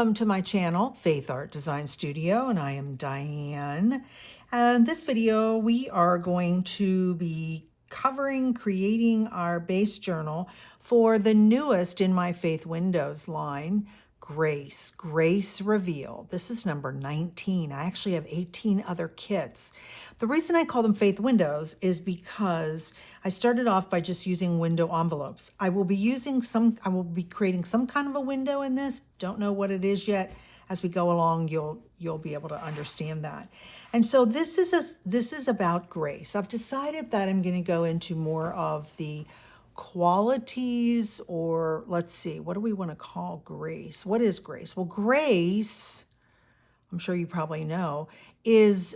Welcome to my channel, Faithart Design Studio, and I am Diane. And this video, we are going to be creating our base journal for the newest in my Faith Windows line, Grace Reveal. This is number 19. I actually have 18 other kits. The reason I call them Faith Windows is because I started off by just using window envelopes. I will be creating some kind of a window in this. Don't know what it is yet. As we go along, you'll be able to understand that. And so this is about grace. I've decided that I'm going to go into more of the qualities, or let's see, what do we want to call grace? What is grace? Well, grace, I'm sure you probably know, is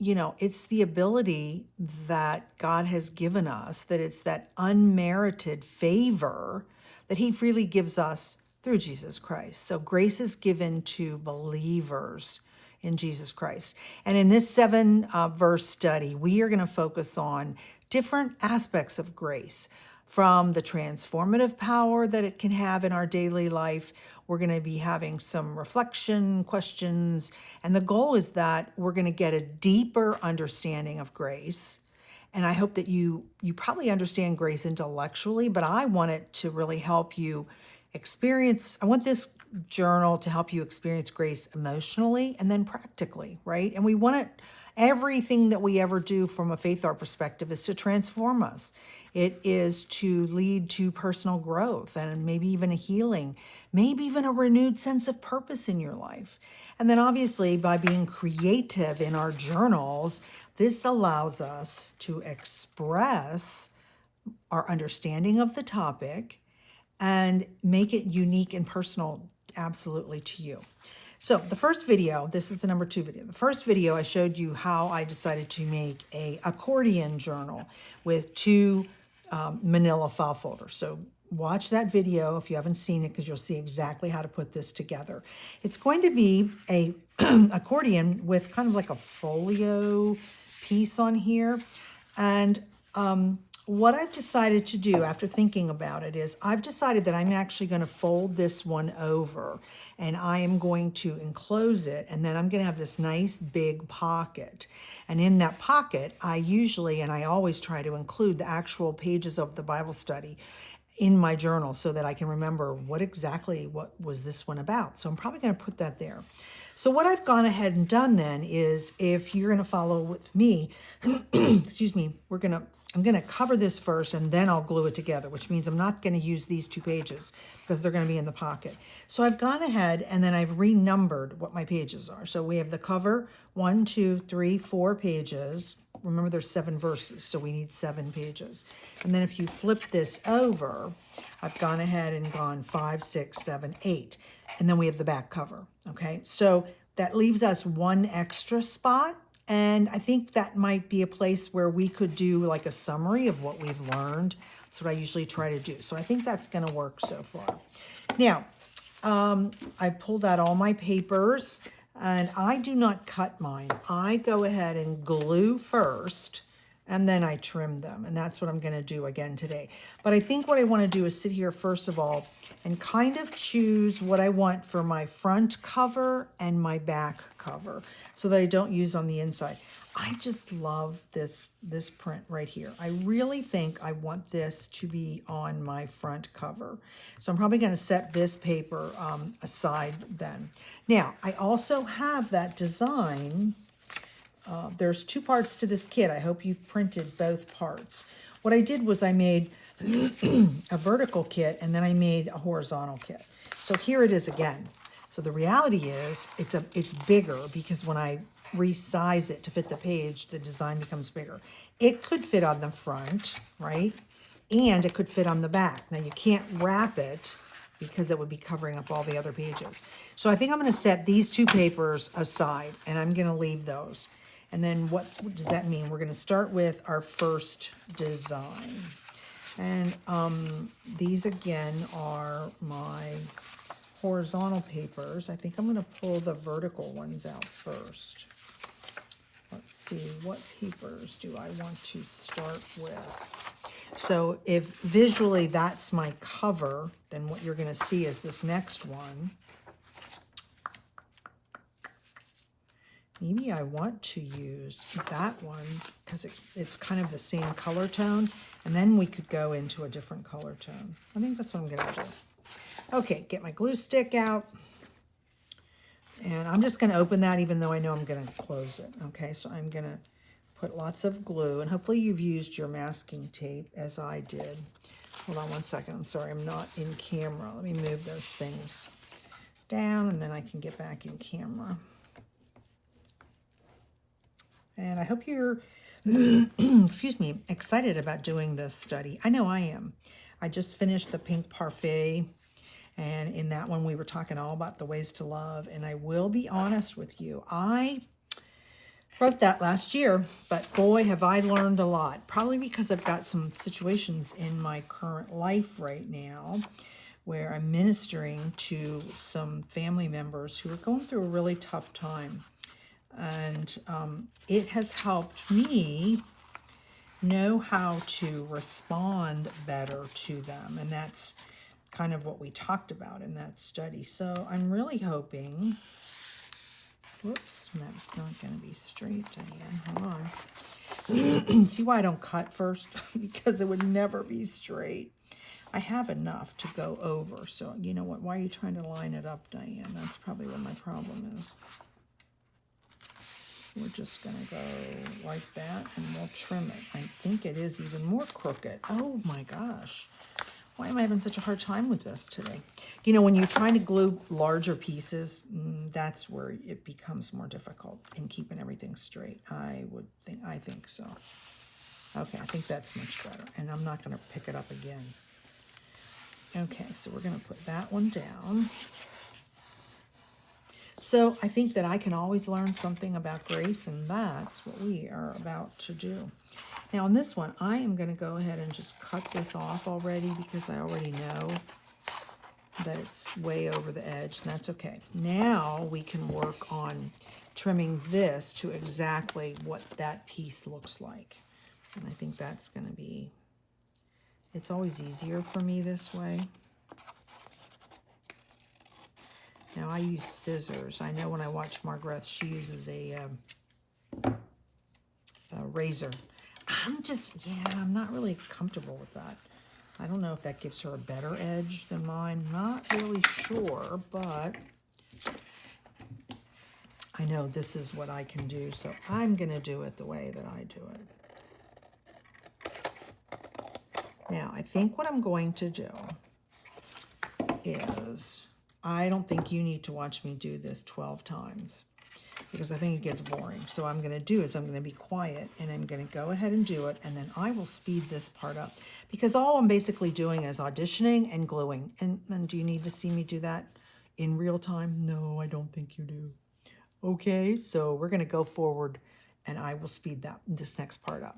it's the ability that God has given us, that it's that unmerited favor that he freely gives us through Jesus Christ. So grace is given to believers in Jesus Christ. And in this 7-verse study, we are going to focus on different aspects of grace, from the transformative power that it can have in our daily life. We're going to be having some reflection questions, and the goal is that we're going to get a deeper understanding of grace. And I hope that you probably understand grace intellectually, but I want it to really help you I want this journal to help you experience grace emotionally and then practically, right? And we want it, everything that we ever do from a Faithart perspective is to transform us. It is to lead to personal growth and maybe even a healing, maybe even a renewed sense of purpose in your life. And then obviously by being creative in our journals, this allows us to express our understanding of the topic and make it unique and personal absolutely to you. So the first video, this is the number 2 video. The first video, I showed you how I decided to make a accordion journal with 2 manila file folders. So watch that video if you haven't seen it, because you'll see exactly how to put this together. It's going to be a accordion with kind of like a folio piece on here. And what I've decided to do after thinking about it is I've decided that I'm actually going to fold this one over, and I am going to enclose it, and then I'm going to have this nice big pocket. And in that pocket, I always try to include the actual pages of the Bible study in my journal so that I can remember what was this one about. So I'm probably going to put that there. So what I've gone ahead and done then is, if you're going to follow with me, excuse me, I'm going to cover this first and then I'll glue it together, which means I'm not going to use these 2 pages because they're going to be in the pocket. So I've gone ahead and then I've renumbered what my pages are. So we have the cover, 1, 2, 3, 4 pages. Remember, there's 7 verses, so we need 7 pages. And then if you flip this over, I've gone ahead and gone 5, 6, 7, 8. And then we have the back cover, okay? So that leaves us 1 extra spot. And I think that might be a place where we could do like a summary of what we've learned. That's what I usually try to do. So I think that's going to work so far. Now, I pulled out all my papers, and I do not cut mine. I go ahead and glue first, and then I trim them. And that's what I'm going to do again today. But I think what I want to do is sit here first of all and kind of choose what I want for my front cover and my back cover so that I don't use on the inside. I just love this print right here. I really think I want this to be on my front cover. So I'm probably going to set this paper aside then. Now, I also have that design. There's 2 parts to this kit. I hope you've printed both parts. What I did was I made a vertical kit, and then I made a horizontal kit. So here it is again. So the reality is it's bigger because when I resize it to fit the page, the design becomes bigger. It could fit on the front, right? And it could fit on the back. Now you can't wrap it because it would be covering up all the other pages. So I think I'm going to set these 2 papers aside, and I'm going to leave those. And then what does that mean? We're going to start with our first design. And these again are my horizontal papers. I think I'm going to pull the vertical ones out first. Let's see, what papers do I want to start with? So if visually that's my cover, then what you're going to see is this next one. Maybe I want to use that one because it's kind of the same color tone, and then we could go into a different color tone. I think that's what I'm gonna do. Okay, get my glue stick out. And I'm just gonna open that even though I know I'm gonna close it. Okay, so I'm gonna put lots of glue, and hopefully you've used your masking tape as I did. Hold on one second, I'm sorry, I'm not in camera. Let me move those things down and then I can get back in camera. And I hope you're, excuse me, excited about doing this study. I know I am. I just finished the Pink Parfait, and in that one we were talking all about the ways to love, and I will be honest with you, I wrote that last year, but boy, have I learned a lot. Probably because I've got some situations in my current life right now where I'm ministering to some family members who are going through a really tough time. And it has helped me know how to respond better to them. And that's kind of what we talked about in that study. So I'm really hoping, whoops, that's not going to be straight, Diane. Hold on. See why I don't cut first? Because it would never be straight. I have enough to go over. So you know what? Why are you trying to line it up, Diane? That's probably what my problem is. We're just going to go like that, and we'll trim it. I think it is even more crooked. Oh my gosh. Why am I having such a hard time with this today? You know, when you're trying to glue larger pieces, that's where it becomes more difficult in keeping everything straight. I think so. Okay, I think that's much better. And I'm not going to pick it up again. Okay, so we're going to put that one down. So I think that I can always learn something about grace, and that's what we are about to do. Now on this one, I am going to go ahead and just cut this off already because I already know that it's way over the edge, and that's okay. Now we can work on trimming this to exactly what that piece looks like. And I think that's going to be, it's always easier for me this way. Now I use scissors. I know when I watch Margaret, she uses a razor. I'm not really comfortable with that. I don't know if that gives her a better edge than mine. Not really sure, but I know this is what I can do, so I'm going to do it the way that I do it. Now, I think what I'm going to do is, I don't think you need to watch me do this 12 times because I think it gets boring. So what I'm going to do is I'm going to be quiet and I'm going to go ahead and do it, and then I will speed this part up because all I'm basically doing is auditioning and gluing. And do you need to see me do that in real time? No, I don't think you do. Okay, so we're going to go forward and I will speed this next part up.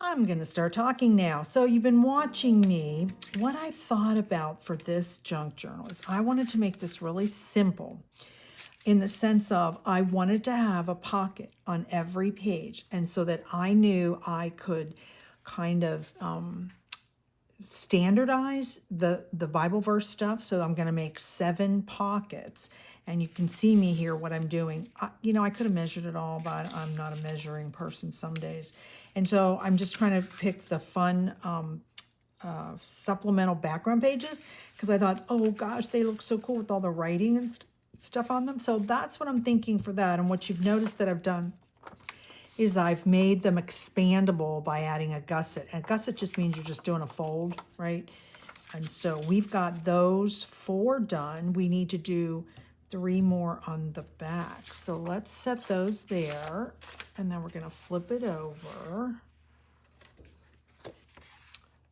I'm going to start talking now. So you've been watching me. What I thought about for this junk journal is I wanted to make this really simple in the sense of I wanted to have a pocket on every page. And so that I knew I could kind of standardize the Bible verse stuff. So I'm going to make 7 pockets. And you can see me here, what I'm doing. I could have measured it all, but I'm not a measuring person some days. And so I'm just trying to pick the fun supplemental background pages because I thought, oh gosh, they look so cool with all the writing and stuff on them. So that's what I'm thinking for that. And what you've noticed that I've done is I've made them expandable by adding a gusset. And a gusset just means you're just doing a fold, right? And so we've got those 4 done. We need to do 3 more on the back. So let's set those there. And then we're going to flip it over.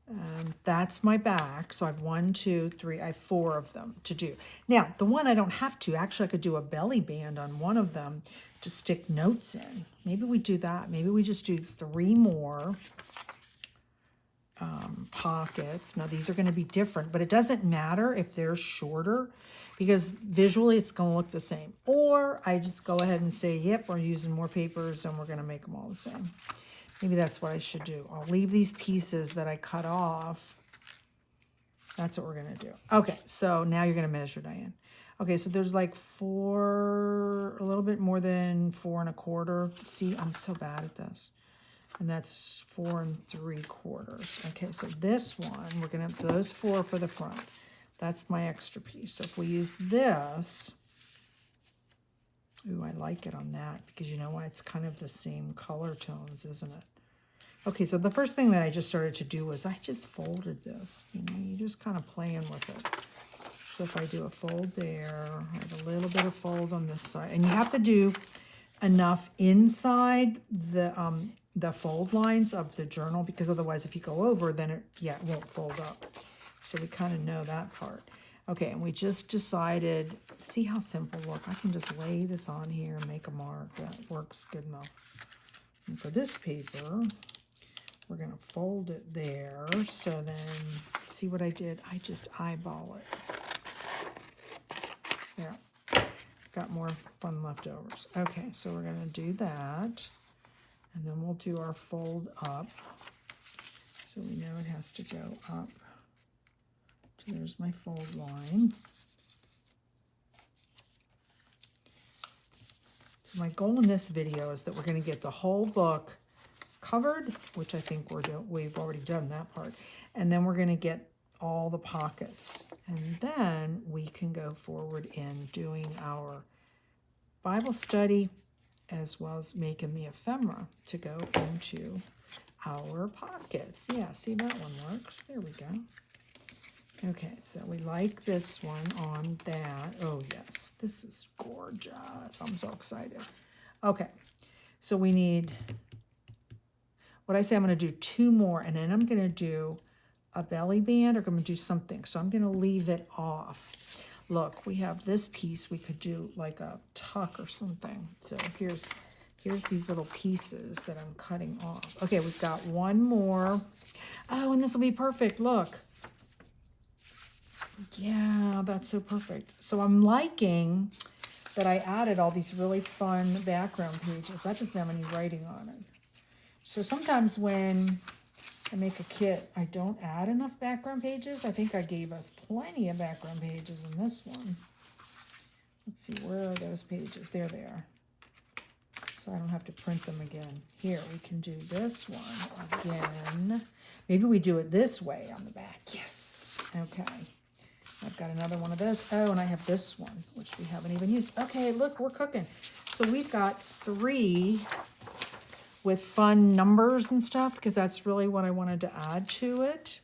And that's my back. So I have 1, 2, 3, I have 4 of them to do. Now, the one I don't have to, actually I could do a belly band on one of them to stick notes in. Maybe we do that. Maybe we just do 3 more pockets. Now these are going to be different, but it doesn't matter if they're shorter because visually it's going to look the same. Or I just go ahead and say, yep, we're using more papers and we're going to make them all the same. Maybe that's what I should do. I'll leave these pieces that I cut off. That's what we're going to do. Okay, so now you're going to measure, Diane. Okay, so there's like 4, a little bit more than 4 1/4. See, I'm so bad at this. And that's 4 3/4. Okay, so this one, we're going to have those 4 for the front. That's my extra piece. So if we use this, ooh, I like it on that because you know why? It's kind of the same color tones, isn't it? Okay, so the first thing that I just started to do was I just folded this. You're just kind of playing with it. So if I do a fold there, I have a little bit of fold on this side. And you have to do enough inside the fold lines of the journal because otherwise if you go over, then it won't fold up. So we kind of know that part. Okay, and we just decided, see how simple, look, I can just lay this on here and make a mark. That works good enough. And for this paper, we're going to fold it there. So then, see what I did? I just eyeball it. Yeah, got more fun leftovers. Okay, so we're going to do that. And then we'll do our fold up. So we know it has to go up. So there's my fold line. So my goal in this video is that we're going to get the whole book covered, which I think we've already done that part. And then we're going to get all the pockets. And then we can go forward in doing our Bible study as well as making the ephemera to go into our pockets. Yeah, see, that one works. There we go. Okay, so we like this one on that. Oh, yes, this is gorgeous. I'm so excited. Okay, so we need, what I say, I'm going to do 2 more, and then I'm going to do a belly band, or I'm going to do something. So I'm going to leave it off. Look, we have this piece. We could do like a tuck or something. So here's these little pieces that I'm cutting off. Okay, we've got 1 more. Oh, and this will be perfect. Look. Yeah, that's so perfect. So I'm liking that I added all these really fun background pages. That doesn't have any writing on it. So sometimes when I make a kit, I don't add enough background pages. I think I gave us plenty of background pages in this one. Let's see, where are those pages? There they are. So I don't have to print them again. Here, we can do this one again. Maybe we do it this way on the back. Yes. Okay. I've got another one of those. Oh, and I have this one, which we haven't even used. Okay, look, we're cooking. So we've got 3 with fun numbers and stuff, because that's really what I wanted to add to it.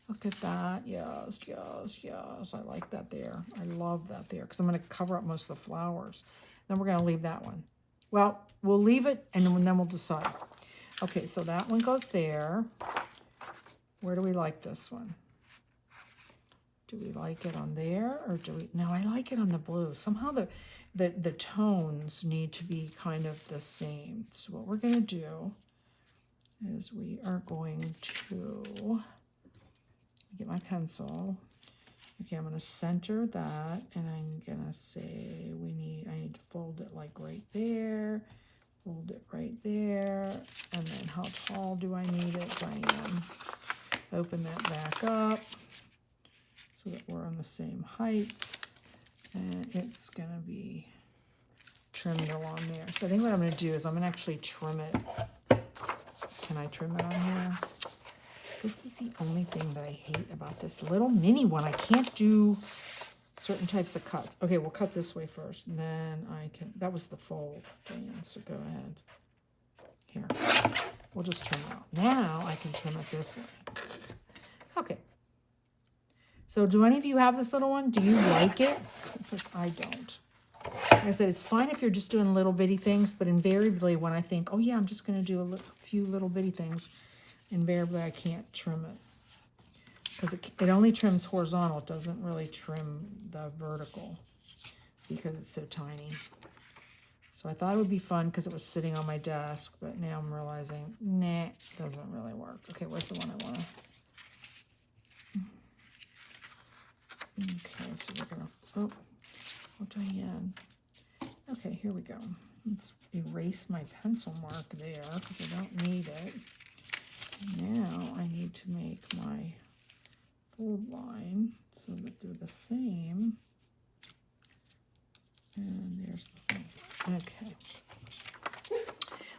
Look at that. Yes, yes, yes. I like that there. I love that there, because I'm going to cover up most of the flowers. Then we're going to leave that one. Well, we'll leave it, and then we'll decide. Okay, so that one goes there. Where do we like this one? Do we like it on there, or do we? No, I like it on the blue. Somehow the tones need to be kind of the same. So what we're going to do is we are going to get my pencil. Okay, I'm going to center that, and I'm going to say I need to fold it like right there, fold it right there, and then how tall do I need it, Diane? Open that back up so that we're on the same height, and it's going to be trimmed along there. So I think what I'm going to do is I'm going to actually trim it. Can I trim it on here? This is the only thing that I hate about this little mini one. I can't do certain types of cuts. Okay, we'll cut this way first, and then I can, that was the fold, Dan, so go ahead. Here, we'll just trim it out. Now I can trim it this way. Okay. So do any of you have this little one? Do you like it? Because I don't. Like I said, it's fine if you're just doing little bitty things, but invariably when I think, oh yeah, I'm just going to do a few little bitty things, invariably I can't trim it. Because it only trims horizontal. It doesn't really trim the vertical because it's so tiny. So I thought it would be fun because it was sitting on my desk, but now I'm realizing, nah, it doesn't really work. Okay, where's the one I want to... Okay, so we're going to... Oh, Diane. Okay, here we go. Let's erase my pencil mark there because I don't need it. Now I need to make my fold line so that they're the same. And there's the fold. Okay.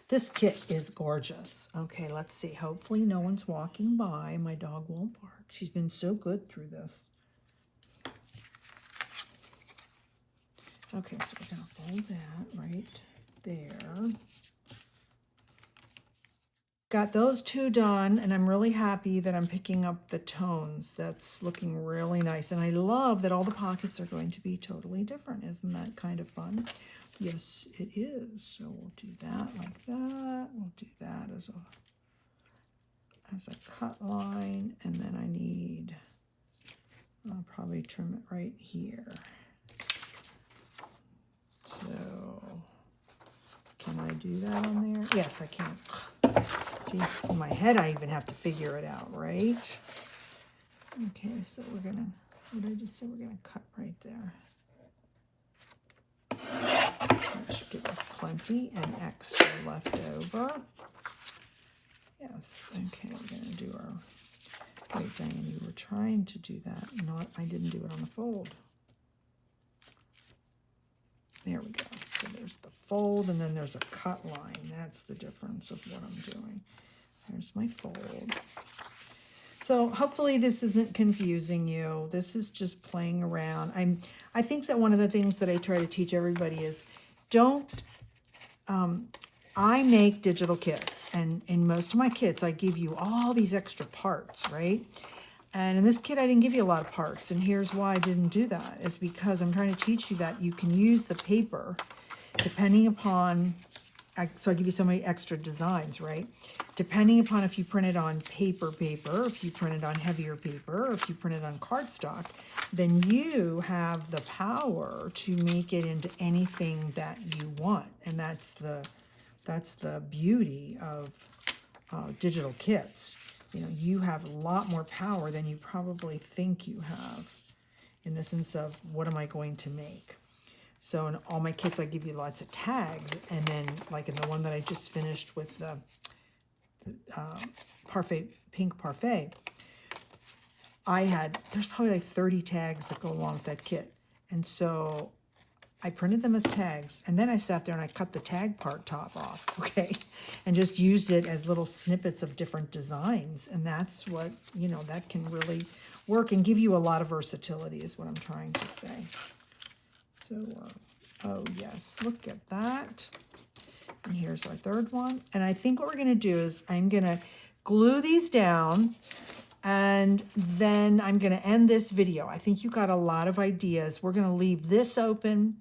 This kit is gorgeous. Okay, let's see. Hopefully no one's walking by. My dog won't bark. She's been so good through this. Okay, so we're going to fold that right there. Got those two done, and I'm really happy that I'm picking up the tones. That's looking really nice. And I love that all the pockets are going to be totally different. Isn't that kind of fun? Yes, it is. So we'll do that like that. We'll do that as a cut line. And then I need, I'll probably trim it right here. So can I do that on there? Yes, I can. See, in my head, I even have to figure it out, right? Okay, so we're gonna, what did I just say? We're gonna cut right there. That should give us plenty and extra left over. Yes, okay, we're gonna do our, wait, Diane, you were trying to do that. I didn't do it on the fold. There we go. So there's the fold, and then there's a cut line. That's the difference of what I'm doing. There's my fold. So hopefully this isn't confusing you. This is just playing around. I think that one of the things that I try to teach everybody is I make digital kits, and in most of my kits, I give you all these extra parts, right? And in this kit, I didn't give you a lot of parts, and here's why I didn't do that. It's because I'm trying to teach you that you can use the paper depending upon, so I give you so many extra designs, right? Depending upon if you print it on paper, if you print it on heavier paper, or if you print it on cardstock, then you have the power to make it into anything that you want. And that's the beauty of digital kits. You know, you have a lot more power than you probably think you have in the sense of what am I going to make? So in all my kits, I give you lots of tags. And then like in the one that I just finished with the pink parfait, there's probably like 30 tags that go along with that kit. And so I printed them as tags, and then I sat there and I cut the tag part top off, okay? And just used it as little snippets of different designs. And that's what, you know, that can really work and give you a lot of versatility is what I'm trying to say. So, oh yes, look at that. And here's our third one. And I think what we're gonna do is I'm gonna glue these down, and then I'm going to end this video. I think you got a lot of ideas. We're going to leave this open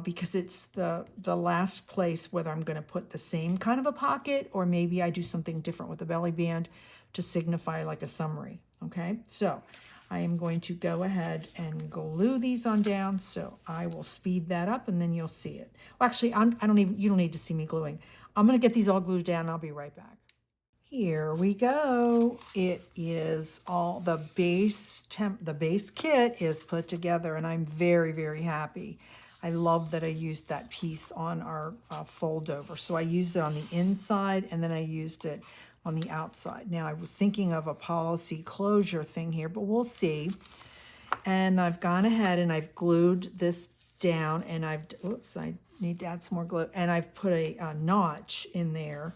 because it's the last place whether I'm going to put the same kind of a pocket or maybe I do something different with the belly band to signify like a summary. Okay, so I am going to go ahead and glue these on down. So I will speed that up and then you'll see it. Well, actually, you don't need to see me gluing. I'm going to get these all glued down and I'll be right back. here we go. It is all the base kit is put together, and I'm very, very happy. I love that I used that piece on our fold over. So I used it on the inside, and then I used it on the outside. Now I was thinking of a policy closure thing here, but we'll see. And I've gone ahead and I've glued this down, and I need to add some more glue, and I've put a notch in there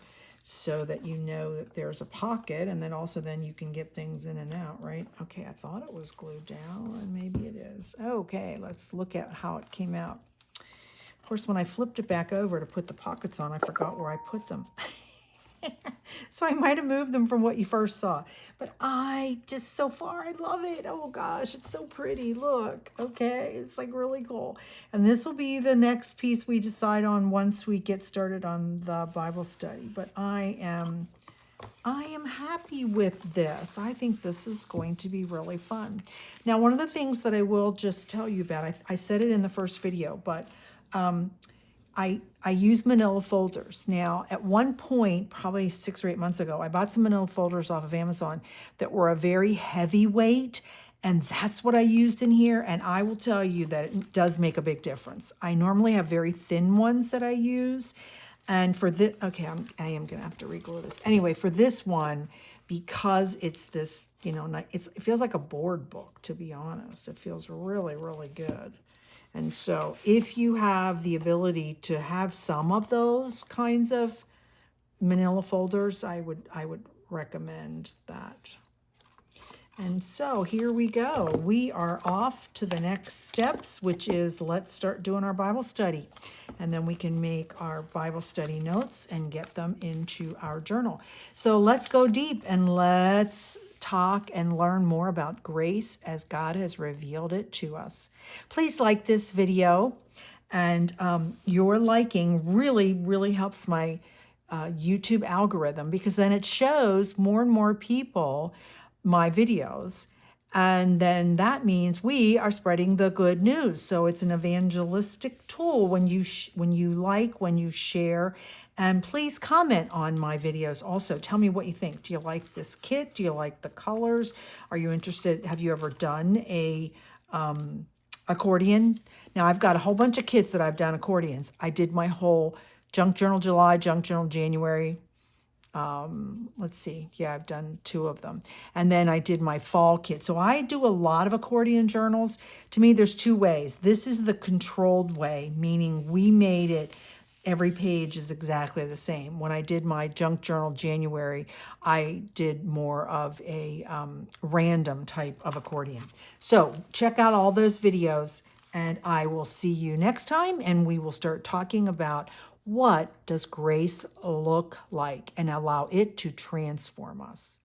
so that you know that there's a pocket, and then also then you can get things in and out, right? Okay, I thought it was glued down, and maybe it is. Okay, let's look at how it came out. Of course, when I flipped it back over to put the pockets on, I forgot where I put them. So I might have moved them from what you first saw. But so far, I love it. Oh gosh, it's so pretty. Look, okay, it's like really cool. And this will be the next piece we decide on once we get started on the Bible study. But I am happy with this. I think this is going to be really fun. Now, one of the things that I will just tell you about, I said it in the first video, but I use manila folders. Now, at one point, probably 6 or 8 months ago, I bought some manila folders off of Amazon that were a very heavy weight, and that's what I used in here, and I will tell you that it does make a big difference. I normally have very thin ones that I use, and for this, okay, I am gonna have to reglue this. Anyway, for this one, because it's this, you know, it feels like a board book, to be honest. It feels really, really good. And so if you have the ability to have some of those kinds of manila folders, I would recommend that. And so here we go. We are off to the next steps, which is let's start doing our Bible study. And then we can make our Bible study notes and get them into our journal. So let's go deep and let's talk and learn more about grace as God has revealed it to us. Please like this video, and your liking really, really helps my YouTube algorithm, because then it shows more and more people my videos, and then that means we are spreading the good news. So it's an evangelistic tool when you like, when you share. And please comment on my videos also. Tell me what you think. Do you like this kit? Do you like the colors? Are you interested? Have you ever done a accordion? Now, I've got a whole bunch of kits that I've done accordions. I did my whole Junk Journal July, Junk Journal January. Let's see. Yeah, I've done 2 of them. And then I did my fall kit. So I do a lot of accordion journals. To me, there's 2 ways. This is the controlled way, meaning we made it, every page is exactly the same. When I did my Junk Journal January, I did more of a random type of accordion. So check out all those videos, and I will see you next time, and we will start talking about what does grace look like and allow it to transform us.